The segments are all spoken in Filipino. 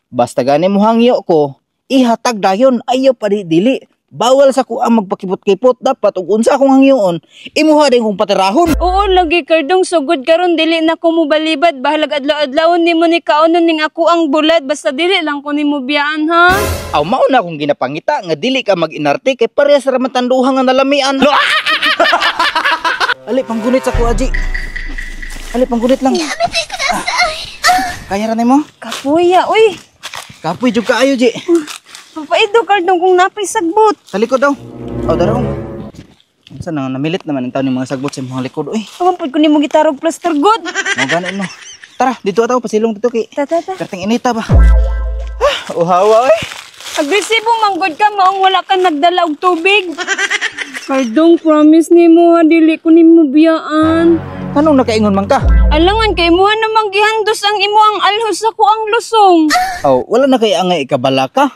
Basta gani mo hangyo ko, ihatag dayon ayo pa dili. Bawal sa ko ang magpakipot-kipot, dapat ug unsa akong hangyoon, imuha din kong patirahon. Oo lagi Kardong, sugod karon dili na ko mobalibad, bahalag adlaw-adlawon nimo ni kaunon ning ako ang bulad, basta dili lang ko nimo biyaan ha. Aw mao na akong ginapangita nga dili ka mag-inarte kay parehas ra man tanduhan nga nalamian. Ali panggunit sa ko aji. Ali panggunit lang. Kaya ra nimo? Kapuya, uy. Kapoy jud kaayo ji. Papaido Kardong kung napay sagbot. Sa likod daw. Aw darong. Unsa nang namilit naman ang taon ni mga sagbot sa imong likod oy. Kawampod ko nimo gitarog plaster good. Mo gani no. Tara, dito ataw pasilong dito kay. Ta. Perting inita ba. Uhawa oy. Agresibo manggod ka maong wala ka nagdala og tubig. Kardong, promise nimo ha dili ko nimo biyaan. Anong nakaingon man ka? Alangan kay mo namang gihandos ang imo ang alhos ako ang lusong. Aw, wala na kay angay ikabala ka.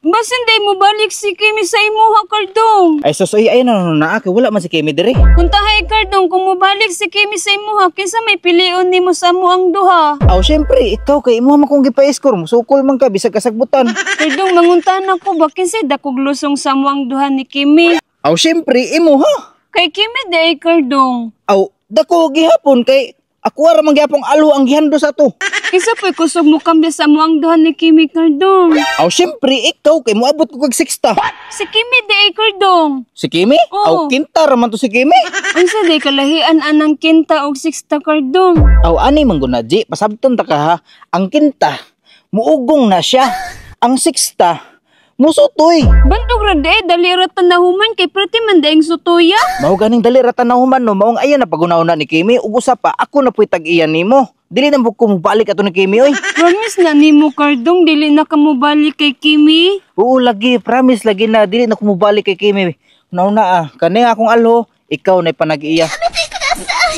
Basin day mo balik si Kimi sa imo ha Kardong. Ay sus ay na kay wala man si Kimi dire. Kung tahay Kardong kung mobalik si Kimi sa imo ha kinsa may pilion nimo sa mo ang duha. Aw syempre ikaw kay imo man kong gipa-score mo sukol man ka bisag kasagbutan. Kardong manguntahan ako bakin sa dakog lusong sa mo ang duha ni Kimi. Aw syempre imo ha. Kay Kimi day Kardong. Aw dako gihapon kay ako ra man gyapong alho ang gihandos ato. Isa po'y kusog mo kambya sa mo ang duha ni Kimi Kardong. Aw syempre ikaw kay moabot ko kag 6ta. Si Kimi day Kardong. Si Kimi? Oo. Aw kinta ra man to si Kimi. Unsa day kalahian anang kinta og 6 Kardong. Aw ani man guna ji pasabton ta ka ha. Ang kinta muugong na siya. Ang 6ta musutoy. Bantog ra day dali ra tanahuman kay pretty man daing sutoya. Mao ganing dali ra tanahuman no maong ayan na pagunaw-na ni Kimi ug usa pa ako na puy tag-iyan nimo. Dili na ko mobalik ato ni Kimi oy. Promise na nimo Kardong dili na ka mobalik kay Kimi. Oo lagi, promise lagi na dili na ko mobalik kay Kimi. Nauna kani akong alho, ikaw na panag-iya.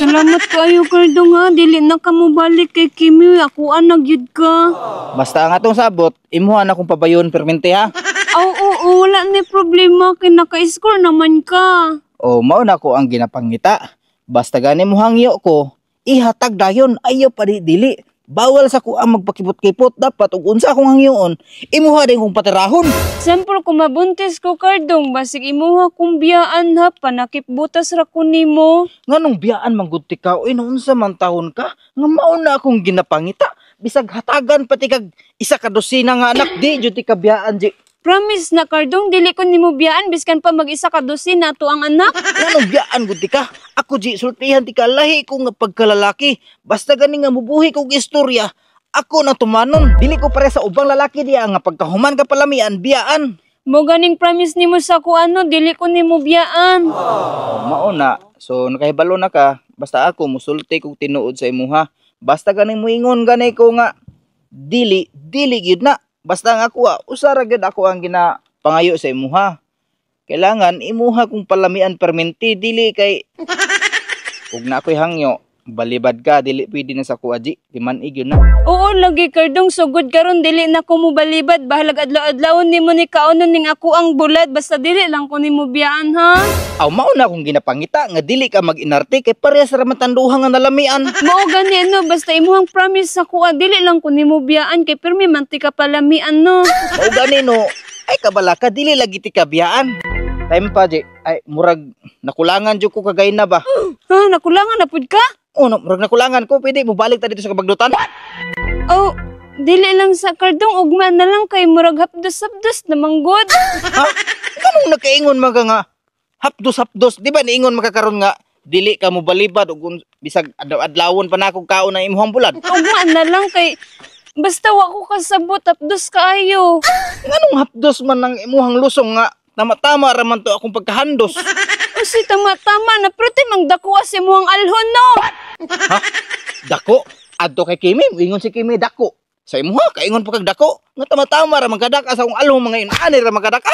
Salamat kayo Kardong ha, dili na ka mobalik kay Kimi, ako ang nagyud ka. Basta ang atong sabot, imuha na akong pabayon permente ha. Oo, wala ni problema kay naka-score naman ka. O mao na ko ang ginapangita. Basta gani mo hangyo ko, ihatag dayon ayo pa dili. Bawal sa ko ang magpakipot-kipot, dapat ug unsa akong hangyoon, imuha din kong patirahon. Sample kung mabuntis ko Kardong, basig imuha kong biyaan ha, panakip butas ra ko nimo. Nganong biyaan manggud ka oy unsa man taon ka? Nga mao na akong ginapangita. Bisag hatagan pati kag isa ka dosina nga anak di jud ti ka biyaan ji. Promise na Kardong, dili ko nimo biyaan biskan pa mag-isa ka dosin nato ang anak. Nganong biyaan gud ti ka? Ako ji sultihan ti ka lahi ko nga pagkalalaki. Basta gani nga mubuhi kog istorya, ako na tumanon. Dili ko pare sa ubang lalaki diya nga pagkahuman ka palamian biyaan. Mo ganing promise nimo sa ko dili ko nimo biyaan. Mao na. So nakahibalo na ka, basta ako musulti kog tinuod sa imuha. Basta ganing moingon gani ko nga dili gyud na. Basta nga ako usara gid ako ang ginapangayo sa imuha. Kailangan imuha kong palamian permenti dili kay ug na ako'y hangyo balibad ka dili pwede na sa kuaji timan igyo na. Oo lagi Kardong, sugod karon dili na ko mo balibad, bahalag adlaw-adlawon nimo ni kaunon ning ako ang bulad, basta dili lang ko nimo biyaan ha. Aw mao na akong ginapangita nga dili ka mag-inarte kay parehas ra man tanduhan nga nalamian. Mao gani no, basta imuhang promise sa ko dili lang ko nimo biyaan kay permi man ti ka palamian no. Mao gani no. Ay kabala ka dili lagi ti kabiyaan. Time pa di ay murag nakulangan jud ko kagay na ba. Ha, nakulangan na pud ka? Oh, no, murag nakulangan ko pwede mo balik ta dito sa kabagdutan. Oh, dili lang sa Kardong, ugma na lang kay murag hapdos-hapdos na manggod. Ha? Kanong nakaingon mga nga hapdos-hapdos, di ba niingon makakaroon nga dili ka mo balibad ug bisag adlawon pa nako kaon ang imong bulad. Ugma na lang kay basta wa ko kasabot hapdos kaayo. Nganong hapdos man ang imong lusong nga tama-tama ra man to akong pagkahandos. Kasi tama-tama na prete mangdako si mo ang alhon no. Ha? Dako? Adto kay Kimi, ingon si Kimi dako. Sa imo ha, kaingon pa kag dako. Nga tama-tama ra magkadaka sa akong alhon mga inani ra magkadaka.